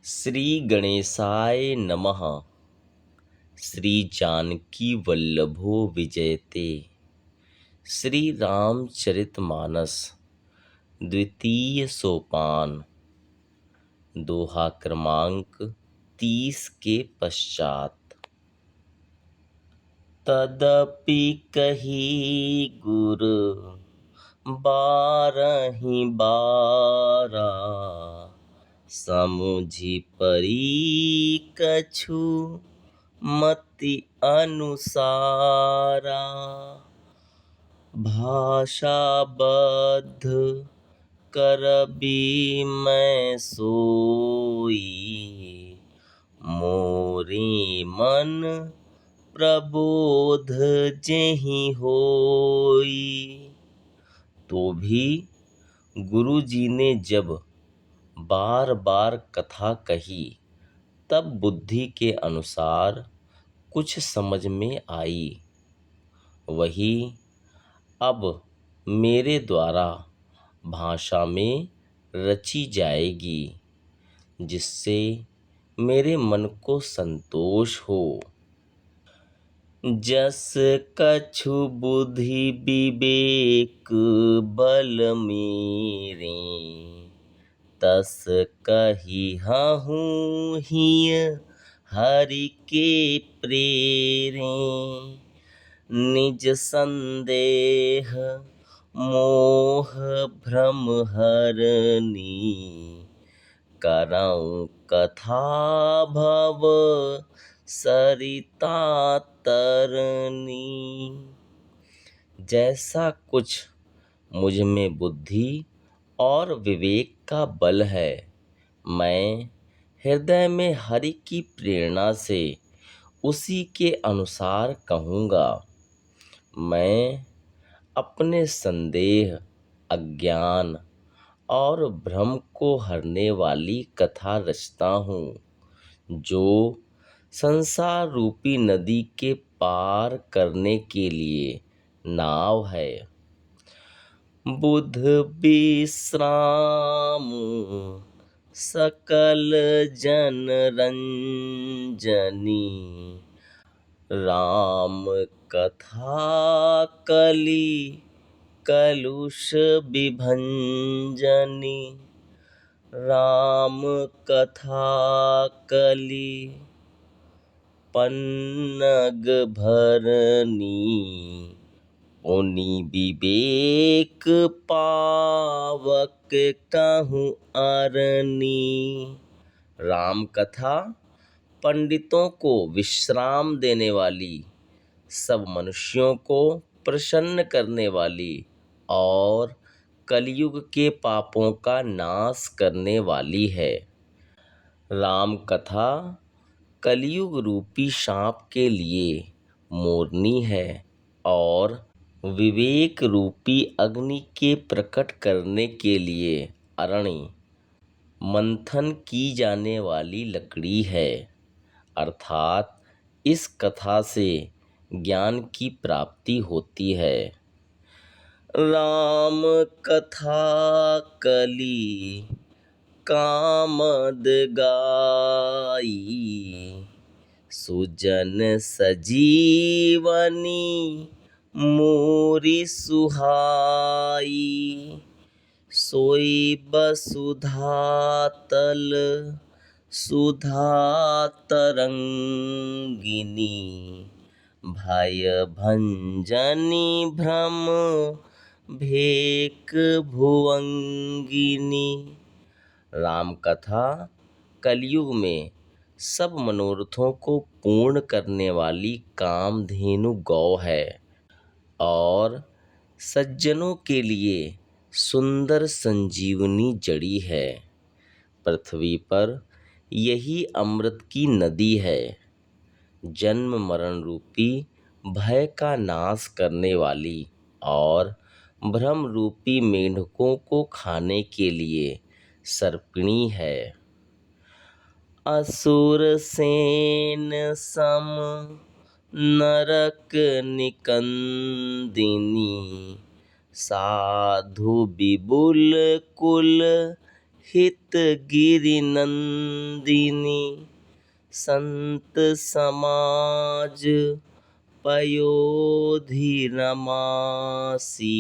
श्री गणेशाय नमः। श्री जानकी वल्लभो विजयते। श्री रामचरितमानस द्वितीय सोपान, दोहा क्रमांक 30 के पश्चात। तदपि कही गुर बारहि बारा, समुझि परी कछु मति अनुसारा। भाषा बद्ध करबी मैं सोई, मोरे मन प्रबोध जेहि होई। तो भी गुरुजी ने जब बार बार कथा कही तब बुद्धि के अनुसार कुछ समझ में आई। वही अब मेरे द्वारा भाषा में रची जाएगी, जिससे मेरे मन को संतोष हो। जस कछु बुद्धि विवेक बल मेरे, तस कहिहूँ हिय हरि के प्रेरे। निज संदेह मोह भ्रम हरनी, करऊँ कथा भव सरिता तरनी। जैसा कुछ मुझ में बुद्धि और विवेक का बल है, मैं हृदय में हरि की प्रेरणा से उसी के अनुसार कहूँगा। मैं अपने संदेह, अज्ञान और भ्रम को हरने वाली कथा रचता हूँ, जो संसार रूपी नदी के पार करने के लिए नाव है। बुध विश्राम सकल जन रंजनी, राम कथा कली कलुष विभंजनी। राम कथा कली पन्नग भरनी, उनि विवेक पावक कहूँ अरनी। राम कथा पंडितों को विश्राम देने वाली, सब मनुष्यों को प्रसन्न करने वाली और कलयुग के पापों का नाश करने वाली है। राम कथा कलयुग रूपी सांप के लिए मोरनी है और विवेक रूपी अग्नि के प्रकट करने के लिए अरणि, मंथन की जाने वाली लकड़ी है। अर्थात इस कथा से ज्ञान की प्राप्ति होती है। राम कथा कली कामद गाई, सुजन सजीवनी मोरी सुहाई। सोई बसुधा तल सुधा तरंगिनी, भय भंजनी भ्रम भेक भुवंगिनी। राम कथा कलयुग में सब मनोरथों को पूर्ण करने वाली कामधेनु गौ है और सज्जनों के लिए सुंदर संजीवनी जड़ी है। पृथ्वी पर यही अमृत की नदी है। जन्म मरण रूपी भय का नाश करने वाली और भ्रम रूपी मेंढकों को खाने के लिए सर्पिणी है। असुर सेन सम नरक निकंदिनी, साधु बिबुल कुल हित गिरि नंदिनी संत समाज पयोधि रमासी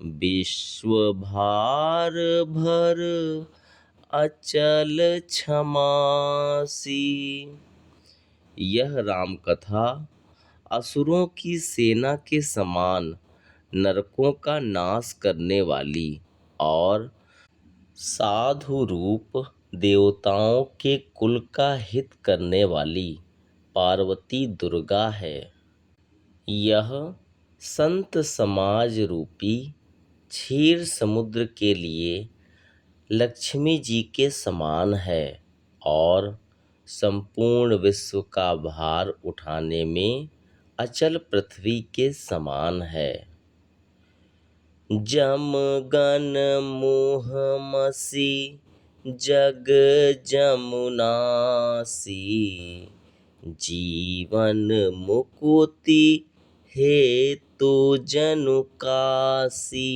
विश्व भार भर अचल क्षमासी। यह राम कथा असुरों की सेना के समान नरकों का नाश करने वाली और साधु रूप देवताओं के कुल का हित करने वाली पार्वती दुर्गा है। यह संत समाज रूपी क्षीर समुद्र के लिए लक्ष्मी जी के समान है और संपूर्ण विश्व का भार उठाने में अचल पृथ्वी के समान है। जम गन मोह मसी जग जमुनासी जीवन मुकुति हेतु जनु कासी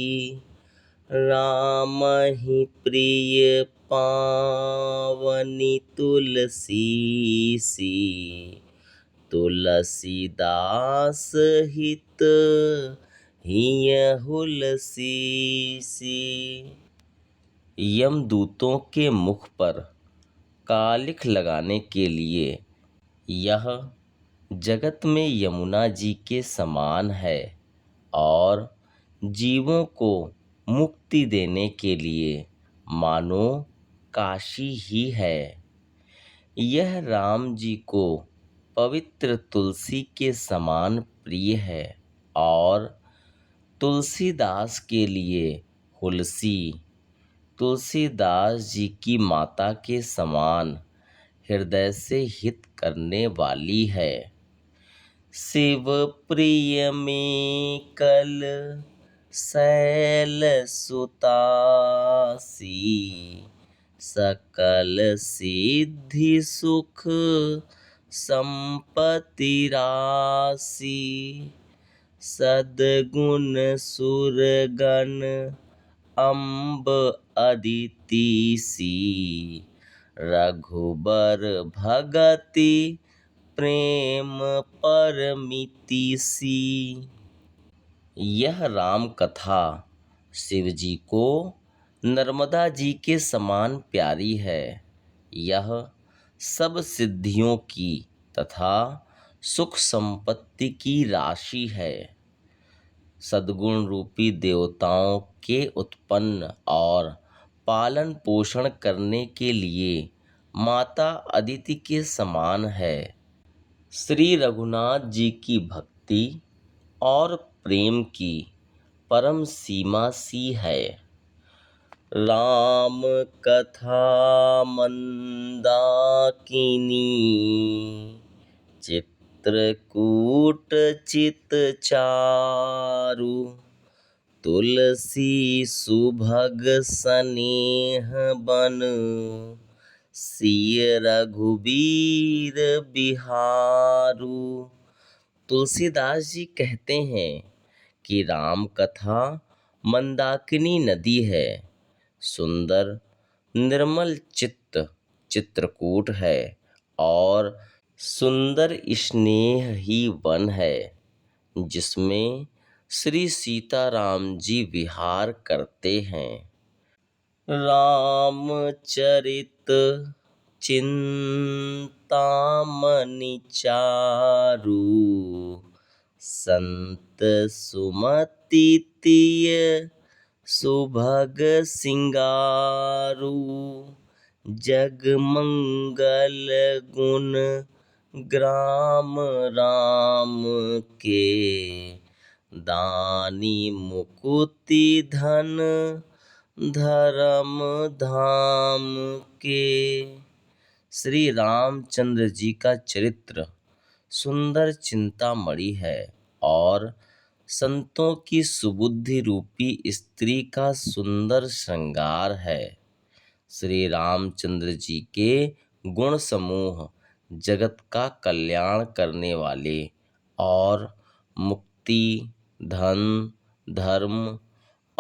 राम ही प्रिय पावनी तुलसी सी तुलसीदास हित हिय हुलसी सी। यमदूतों के मुख पर कालिख लगाने के लिए यह जगत में यमुना जी के समान है और जीवों को मुक्ति देने के लिए मानो काशी ही है। यह राम जी को पवित्र तुलसी के समान प्रिय है और तुलसीदास के लिए हुलसी तुलसीदास जी की माता के समान हृदय से हित करने वाली है। शिव प्रिय में कल शैल सुतासी सकल सिद्धि सुख संपत्ति राशि सद्गुण सुरगण अम्ब अदिति सी रघुबर भगति प्रेम परमिति सी। यह राम कथा शिव जी को नर्मदा जी के समान प्यारी है। यह सब सिद्धियों की तथा सुख संपत्ति की राशि है। सद्गुण रूपी देवताओं के उत्पन्न और पालन पोषण करने के लिए माता अदिति के समान है। श्री रघुनाथ जी की भक्ति और प्रेम की परम सीमा सी है। राम कथा मंदाकिनी चित्रकूट चित चारु तुलसी सुभग स्नेह बन सिय रघुबीर बिहारू। तुलसीदास जी कहते हैं कि राम कथा मंदाकिनी नदी है, सुंदर निर्मल चित्त चित्रकूट है और सुंदर स्नेह ही वन है जिसमें श्री सीताराम जी विहार करते हैं। रामचरित चिंतामणि चारु संत सुमति तिय सुभग सिंगारू जग मंगल गुण ग्राम राम के दानी मुकुति धन धर्म धाम के। श्री रामचंद्र जी का चरित्र सुंदर चिंतामणि है और संतों की सुबुद्धि रूपी स्त्री का सुंदर श्रृंगार है। श्री रामचंद्र जी के गुण समूह जगत का कल्याण करने वाले और मुक्ति, धन, धर्म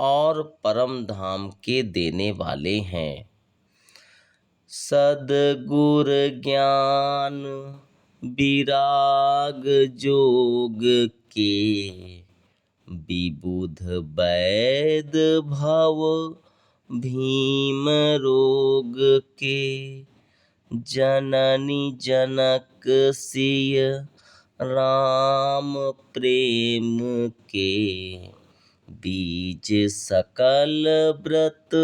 और परम धाम के देने वाले हैं। सद्गुर ज्ञान विराग जोग के, विबुध वैद भव भीम रोग के, जननी जनक सिय राम प्रेम के, बीज सकल व्रत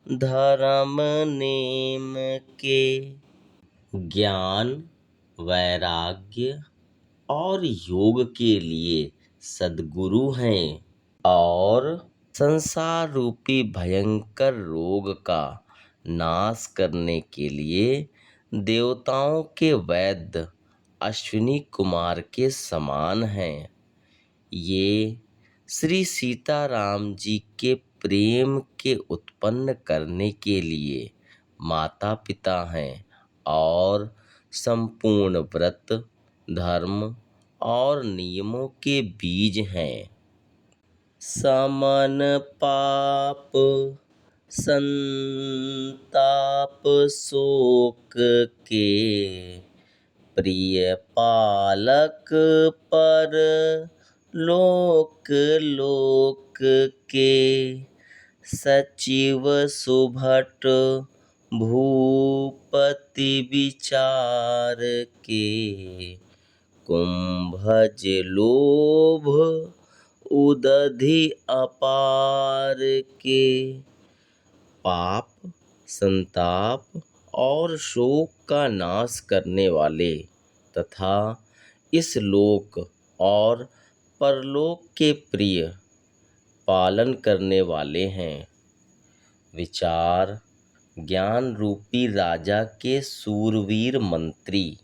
धर्म नेम के। ज्ञान, वैराग्य और योग के लिए सद्गुरु हैं और संसार रूपी भयंकर रोग का नाश करने के लिए देवताओं के वैद्य अश्विनी कुमार के समान हैं। ये श्री सीताराम जी के प्रेम के उत्पन्न करने के लिए माता पिता हैं और संपूर्ण व्रत, धर्म और नियमों के बीज हैं। समन पाप संताप शोक के, प्रिय पालक पर लोक लोक के, सचिव सुभट भूपति विचार के, कुंभज लोभ उदधि अपार के, पाप, संताप और शोक का नाश करने वाले तथा इस लोक और परलोक के प्रिय पालन करने वाले हैं। विचार ज्ञान रूपी राजा के सूरवीर मंत्री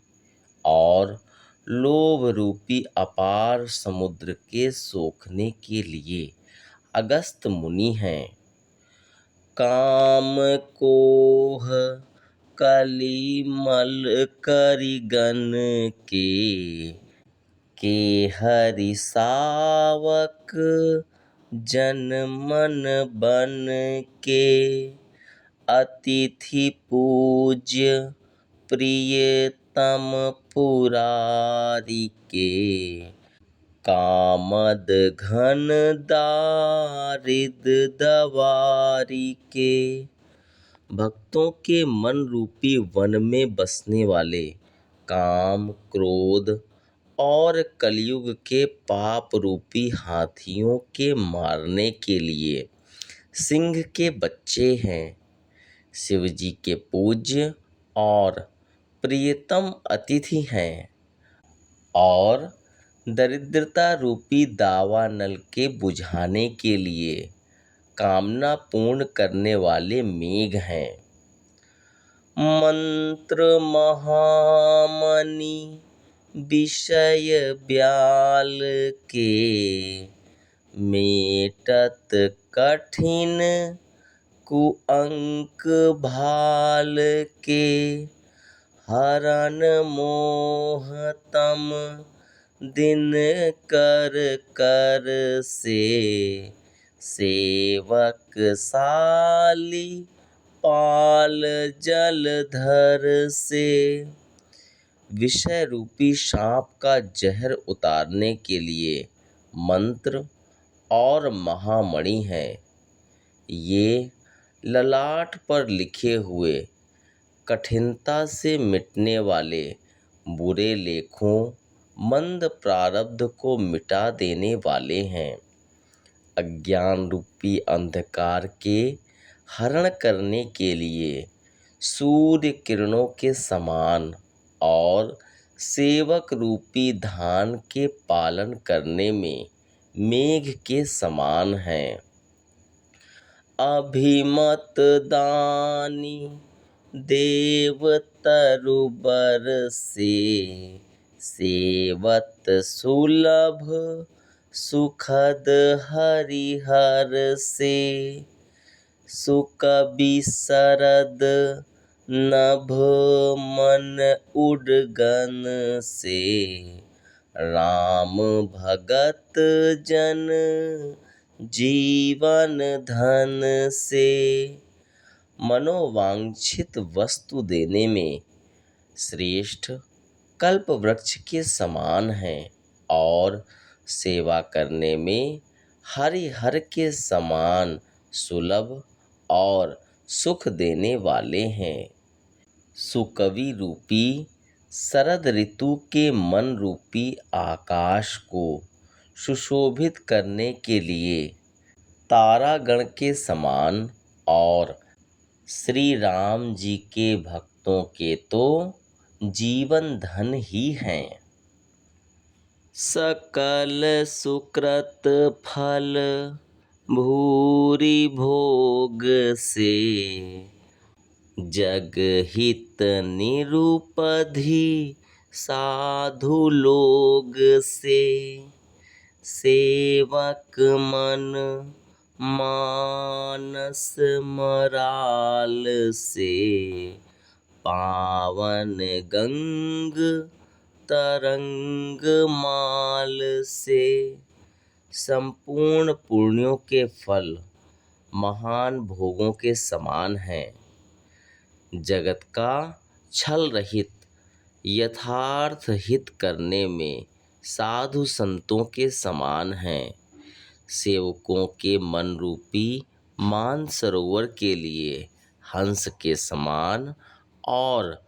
और लोभ रूपी अपार समुद्र के सोखने के लिए अगस्त मुनि हैं। काम कोह कलिमल करिगन के हरि सावक जन मन बन के, अतिथि पूज्य प्रियतम पुरारी के, कामद घन दारिद दवारी के। भक्तों के मन रूपी वन में बसने वाले काम, क्रोध और कलयुग के पाप रूपी हाथियों के मारने के लिए सिंह के बच्चे हैं। शिव जी के पूज्य और प्रियतम अतिथि हैं और दरिद्रता रूपी दावानल के बुझाने के लिए कामना पूर्ण करने वाले मेघ हैं। मंत्र महामणि विषय ब्याल के, मेटत कठिन कुअंक भाल के, हरन मोहतम दिन कर कर से, सेवक साली पाल जलधर से। विषय रूपी सांप का जहर उतारने के लिए मंत्र और महामणि हैं। ये ललाट पर लिखे हुए कठिनता से मिटने वाले बुरे लेखों, मंद प्रारब्ध को मिटा देने वाले हैं। अज्ञान रूपी अंधकार के हरण करने के लिए सूर्य किरणों के समान और सेवक रूपी धान के पालन करने में मेघ के समान हैं। अभिमत दानी देव तरुबर से, सेवत सुलभ सुखद हरिहर से, सुकवि शरद नभ मन उडगन से, राम भगत जन जीवन धन से मनोवांछित वस्तु देने में श्रेष्ठ कल्प वृक्ष के समान हैं और सेवा करने में हरिहर के समान सुलभ और सुख देने वाले हैं। सुकवि रूपी शरद ऋतु के मन रूपी आकाश को सुशोभित करने के लिए तारागण के समान और श्री राम जी के भक्तों के तो जीवन धन ही हैं। सकल सुकृत फल भूरि भोग से जगहित निरुपधि साधु लोग से सेवक मन मानस मराल से पावन गंग तरंग माल से संपूर्ण पुण्यों के फल महान भोगों के समान हैं। जगत का छल रहित यथार्थ हित करने में साधु संतों के समान हैं। सेवकों के मन रूपी मानसरोवर के लिए हंस के समान और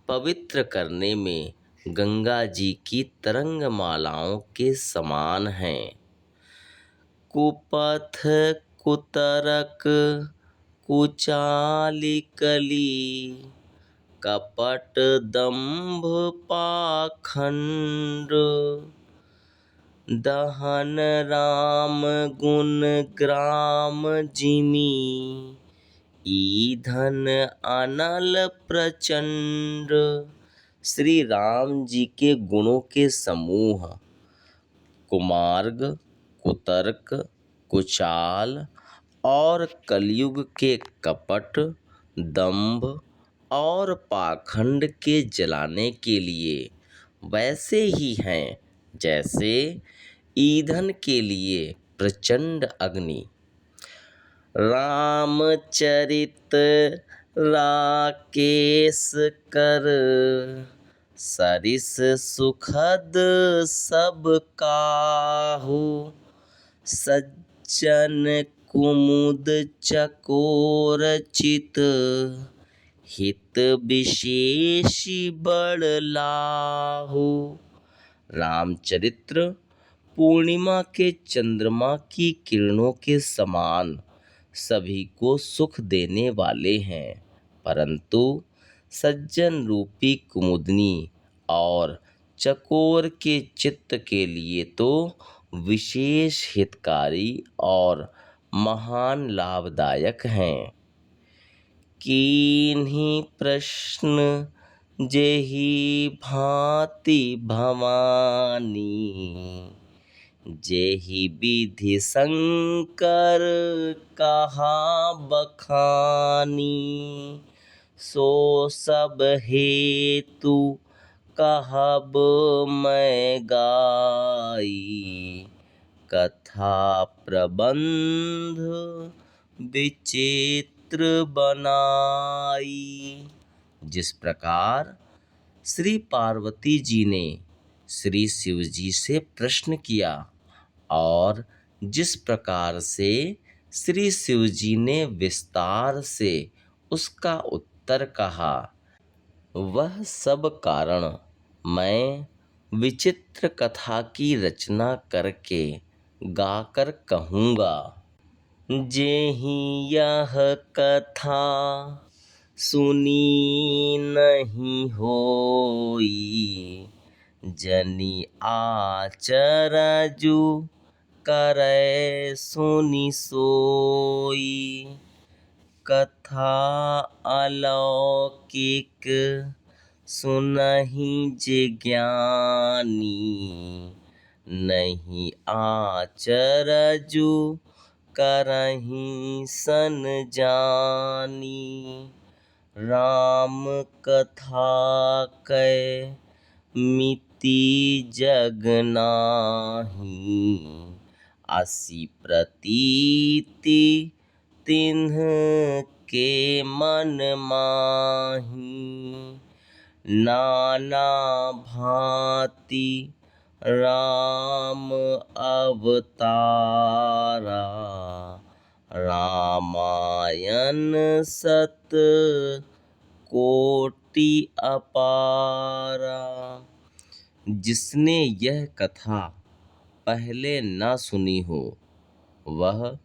पवित्र करने में गंगा जी की तरंग मालाओं के समान हैं। कुपथ कुतरक कुचाली कली कपट दंभ पाखंड दहन राम गुण ग्राम जिमी ईधन अनल प्रचंड। श्री राम जी के गुणों के समूह कुमार्ग कुतर्क कुचाल और कलयुग के कपट दंभ और पाखंड के जलाने के लिए वैसे ही हैं जैसे ईंधन के लिए प्रचंड अग्नि। रामचरित राकेश कर सरिस सुखद सब काहू सज्जन कुमुद चकोर चित हित विशेष बड़ लाहू। रामचरित्र पूर्णिमा के चंद्रमा की किरणों के समान सभी को सुख देने वाले हैं, परंतु सज्जन रूपी कुमुदनी और चकोर के चित्त के लिए तो विशेष हितकारी और महान लाभदायक हैं। कीन्ही प्रश्न जेहि भांति भवानी जेहि विधि शंकर कहा बखानी सो सब हेतु कहब मैं गाई कथा प्रबंध विचित्र बनाई। जिस प्रकार श्री पार्वती जी ने श्री शिव जी से प्रश्न किया और जिस प्रकार से श्री शिव जी ने विस्तार से उसका उत्तर कहा, वह सब कारण मैं विचित्र कथा की रचना करके गाकर कहूँगा। जेहि यह कथा सुनी नहीं होई जनि आचरजु करे सुनि सोई। कथा अलौकिक सुनहि जे ज्ञानी नहीं आचरजु करहि सन जानी। राम कथा कै मिति जग नाही असी प्रतीति तिन्ह के मन माही। नाना भांति राम अवतारा, रामायण सत कोटि अपारा। जिसने यह कथा पहले न सुनी हो, वह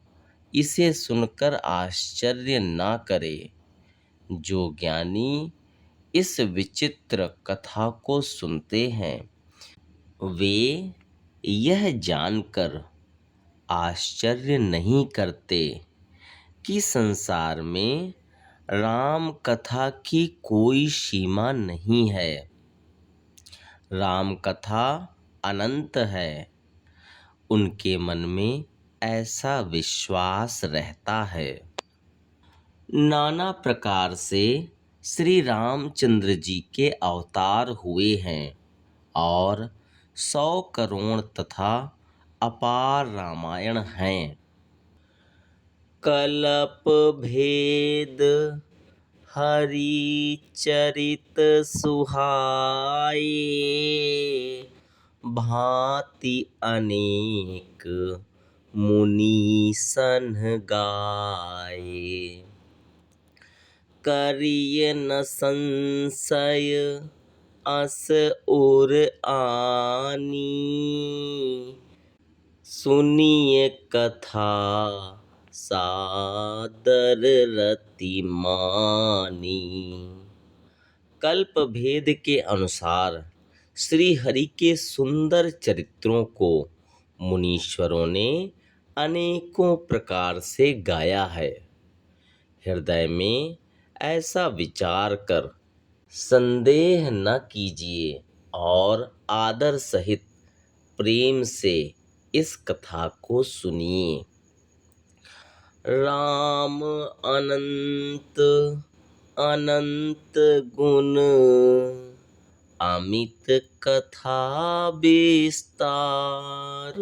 इसे सुनकर आश्चर्य न करे। जो ज्ञानी इस विचित्र कथा को सुनते हैं, वे यह जानकर आश्चर्य नहीं करते कि संसार में राम कथा की कोई सीमा नहीं है। राम कथा अनंत है। उनके मन में ऐसा विश्वास रहता है। नाना प्रकार से श्री रामचंद्र जी के अवतार हुए हैं और 100 करोड़ तथा अपार रामायण हैं। कल्प भेद हरि चरित सुहाए, भांति अनेक मुनि सन गाए। करिय न संशय अस उर आनी, सुनिय कथा सादर रति मानी। कल्प भेद के अनुसार श्री हरि के सुंदर चरित्रों को मुनीश्वरों ने अनेकों प्रकार से गाया है। हृदय में ऐसा विचार कर संदेह न कीजिए और आदर सहित प्रेम से इस कथा को सुनिए। राम अनंत अनंत गुण, अमित कथा विस्तार।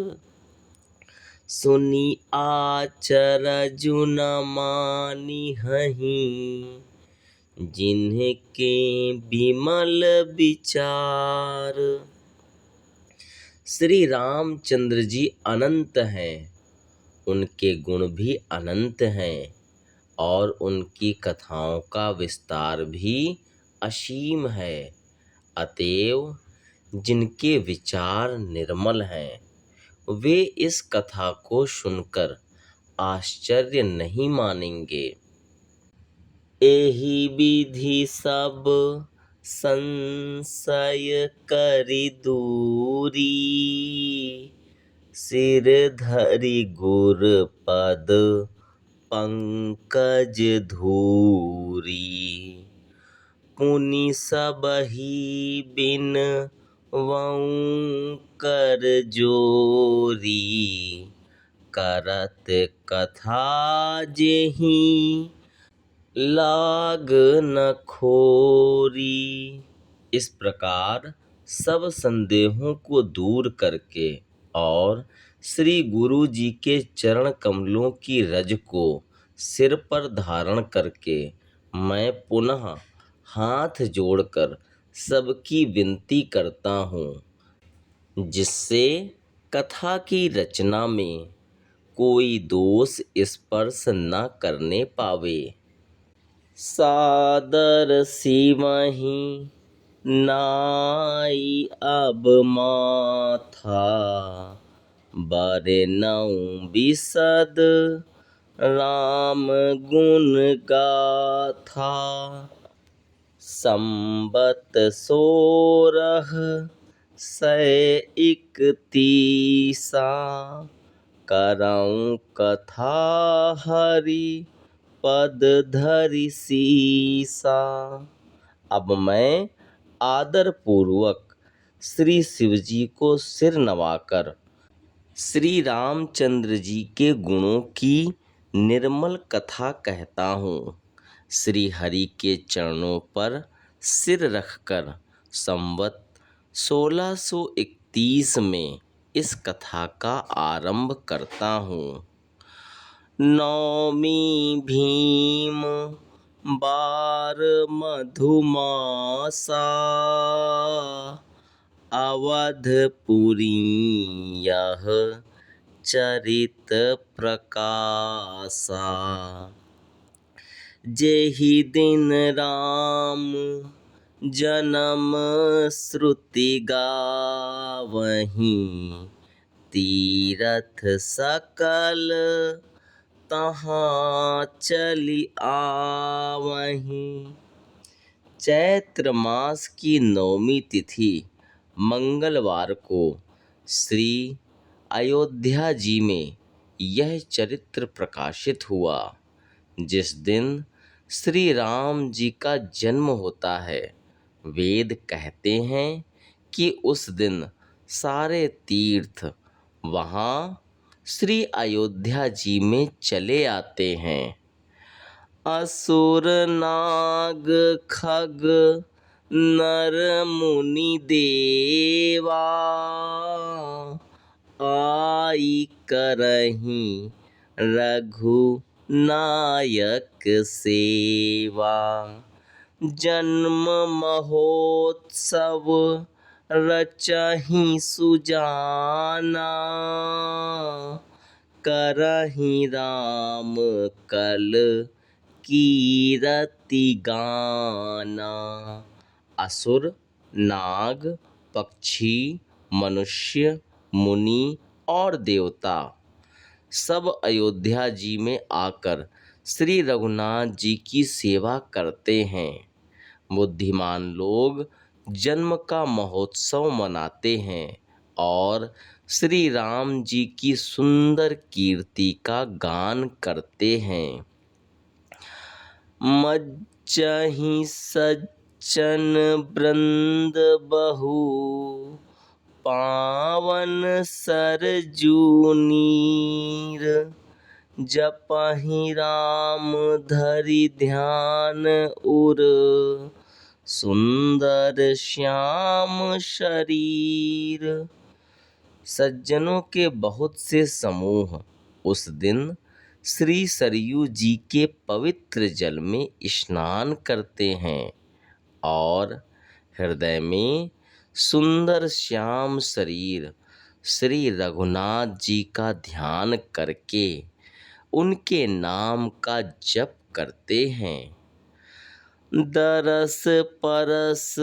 सुनी आचरजु न मानिहहि, जिनके विमल विचार। श्री रामचंद्र जी अनंत हैं, उनके गुण भी अनंत हैं और उनकी कथाओं का विस्तार भी असीम है। अतएव जिनके विचार निर्मल हैं, वे इस कथा को सुनकर आश्चर्य नहीं मानेंगे। एहि विधि सब संशय करि दूरी, सिर धरि गुर पद पंकज धूरी। पुनि सबहि बिनवऊँ कर जोरी, करत कथा जेहि लाग न खोरी। इस प्रकार सब संदेहों को दूर करके और श्री गुरु जी के चरण कमलों की रज को सिर पर धारण करके मैं पुनः हाथ जोड़कर सबकी विनती करता हूँ, जिससे कथा की रचना में कोई दोष स्पर्श न करने पावे। सादर सिमहि नाई अब माथा, बरनऊँ बिशद राम गुण गाथा। संबत 1631, करऊँ कथा हरि पद धरि सीसा। अब मैं आदर पूर्वक श्री शिवजी को सिर नवाकर श्री रामचंद्र जी के गुणों की निर्मल कथा कहता हूँ। श्री हरि के चरणों पर सिर रखकर संवत 1631 में इस कथा का आरंभ करता हूँ। नौमी भीम बार मधुमासा, अवधपुरी यह चरित प्रकाशा। जेहि दिन राम जन्म श्रुति गावहीं, तीरथ सकल तहाँ चली आवहीं। चैत्र मास की नौमी तिथि मंगलवार को श्री अयोध्या जी में यह चरित्र प्रकाशित हुआ। जिस दिन श्री राम जी का जन्म होता है, वेद कहते हैं कि उस दिन सारे तीर्थ वहाँ श्री अयोध्या जी में चले आते हैं। असुर नाग खग नर मुनि देवा, आई करहीं रघु नायक सेवा। जन्म महोत्सव रचहीं सुजाना, करहीं राम कल कीरति गाना। असुर, नाग, पक्षी, मनुष्य, मुनि और देवता सब अयोध्या जी में आकर श्री रघुनाथ जी की सेवा करते हैं। बुद्धिमान लोग जन्म का महोत्सव मनाते हैं और श्री राम जी की सुंदर कीर्ति का गान करते हैं। मज्जहि सज्जन वृंद बहु, पावन सरजू नीर। जपहि राम धरि ध्यान उर, सुंदर श्याम शरीर। सज्जनों के बहुत से समूह उस दिन श्री सरयू जी के पवित्र जल में स्नान करते हैं और हृदय में सुंदर श्याम शरीर श्री रघुनाथ जी का ध्यान करके उनके नाम का जप करते हैं। दरस परस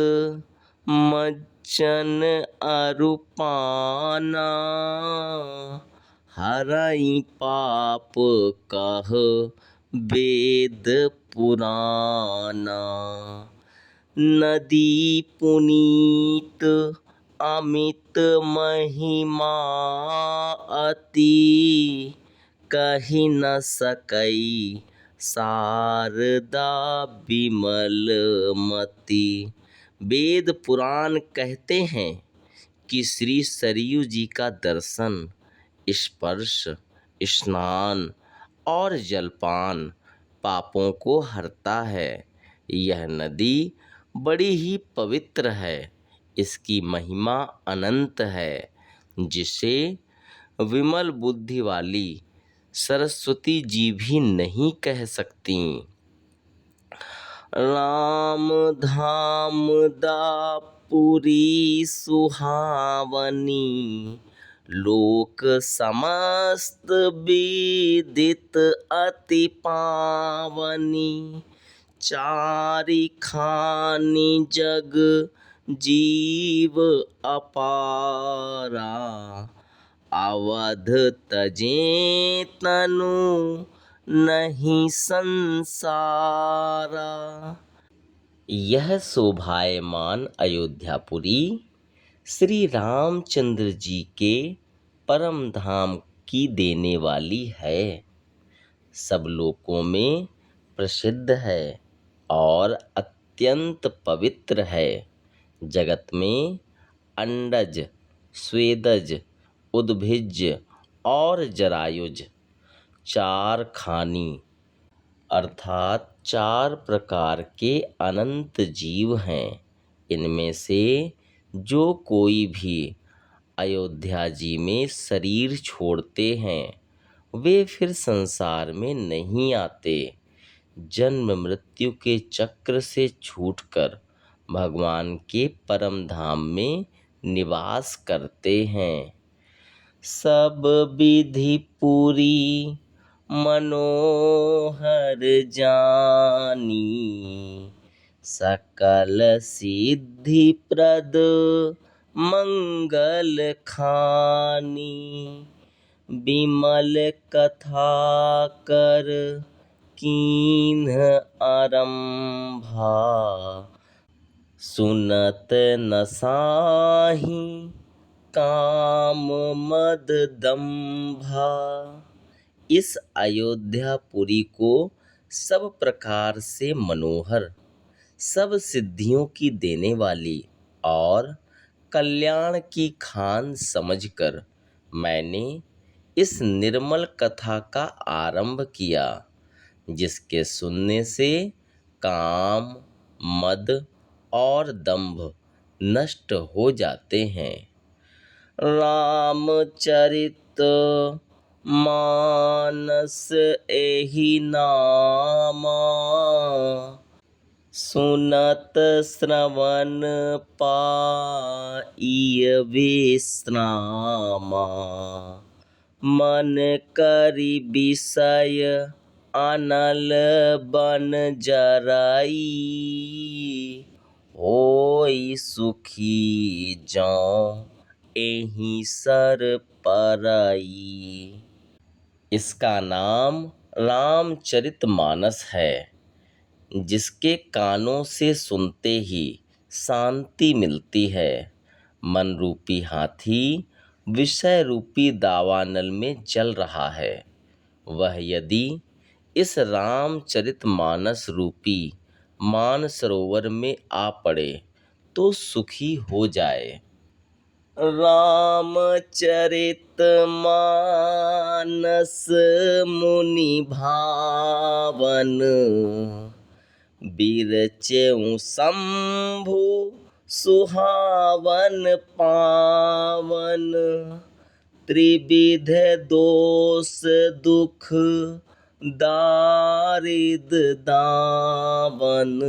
मज्जन अरुपाना, हरई पाप कह वेद पुराना। नदी पुनीत अमित महिमा अति, कहि न सकई शारदा विमल मति। वेद पुराण कहते हैं कि श्री सरयू जी का दर्शन, स्पर्श, स्नान और जलपान पापों को हरता है। यह नदी बड़ी ही पवित्र है। इसकी महिमा अनंत है, जिसे विमल बुद्धि वाली सरस्वती जी भी नहीं कह सकती। राम धाम दापुरी सुहावनी, लोक समस्त विदित अति पावनी। चारि खानि जग जीव अपारा, अवध तजें तनु नहीं संसारा। यह शोभायमान अयोध्यापुरी श्री रामचंद्र जी के परम धाम की देने वाली है। सब लोकों में प्रसिद्ध है और अत्यंत पवित्र है। जगत में अंडज, स्वेदज, उद्भिज और जरायुज चार खानी अर्थात चार प्रकार के अनंत जीव हैं। इनमें से जो कोई भी अयोध्या जी में शरीर छोड़ते हैं वे फिर संसार में नहीं आते। जन्म मृत्यु के चक्र से छूटकर भगवान के परम धाम में निवास करते हैं। सब विधि पूरी मनोहर जानी, सकल सिद्धि प्रद मंगल खानी। बिमल कथा कर कीन्ह आरंभा, सुनत न साही काम मद दंभा। इस अयोध्यापुरी को सब प्रकार से मनोहर, सब सिद्धियों की देने वाली और कल्याण की खान समझकर मैंने इस निर्मल कथा का आरंभ किया, जिसके सुनने से काम, मद और दंभ नष्ट हो जाते हैं। रामचरित मानस एहि नामा, सुनत श्रवण पाइय विश्रामा। मन करि विषय अनल बन जराई, होई सुखी जौं एहि सर परई। इसका नाम रामचरितमानस है, जिसके कानों से सुनते ही शांति मिलती है। मन रूपी हाथी विषय रूपी दावानल में जल रहा है, वह यदि इस रामचरितमानस रूपी मानसरोवर में आ पड़े तो सुखी हो जाए। रामचरित मानस मुनि भावन, बिरचेउ शंभु सुहावन पावन। त्रिविध दोष दुख दारिद दावन,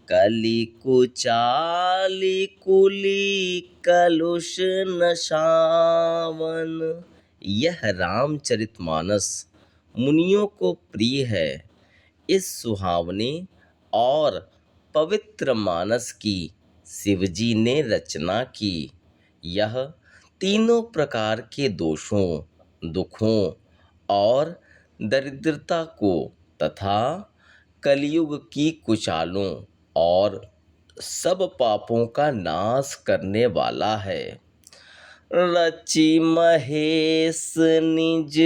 कलि कुचाली कुली कलुष नशावन। यह रामचरितमानस मुनियों को प्रिय है। इस सुहावने और पवित्र मानस की शिवजी ने रचना की। यह तीनों प्रकार के दोषों, दुखों और दरिद्रता को तथा कलयुग की कुचालों और सब पापों का नाश करने वाला है। रचि महेश निज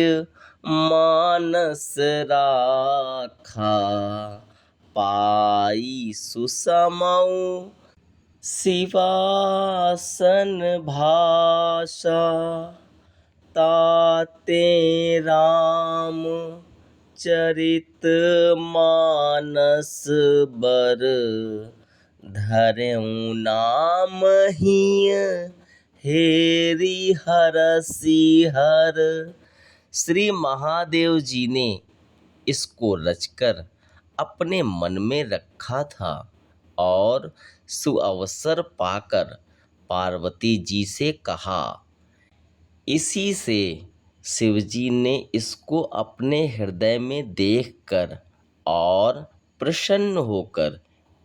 मानस राखा, पाई सुसमौ शिवासन भाषा। ताते राम चरित मानस बर, धरेउ नाम हिय हेरि हरसि हर। श्री महादेव जी ने इसको रचकर अपने मन में रखा था और सुअवसर पाकर पार्वती जी से कहा। इसी से शिवजी ने इसको अपने हृदय में देखकर और प्रसन्न होकर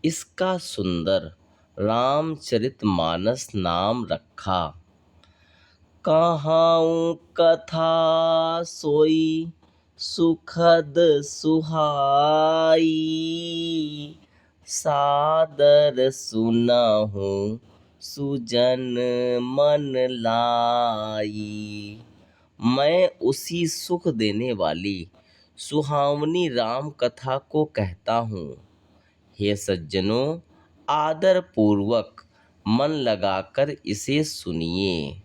इसका सुंदर रामचरितमानस नाम रखा। कहाऊं कथा सोई सुखद सुहाई, सादर सुनहु सुजन मन लाई। मैं उसी सुख देने वाली सुहावनी राम कथा को कहता हूँ। हे सज्जनों, आदर पूर्वक मन लगाकर इसे सुनिए।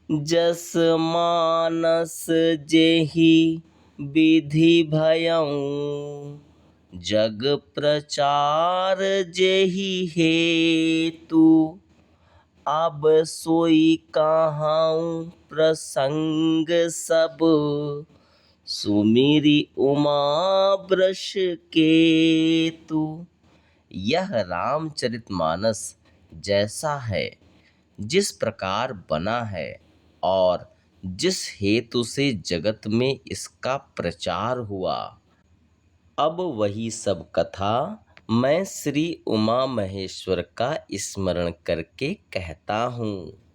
जस मानस जेहि विधि भयउ, जग प्रचार जेहि हेतु। अब सोई कहाऊं प्रसंग सब, सुमिरी उमा वृष के तू। यह रामचरितमानस जैसा है, जिस प्रकार बना है और जिस हेतु से जगत में इसका प्रचार हुआ, अब वही सब कथा मैं श्री उमा महेश्वर का स्मरण करके कहता हूँ।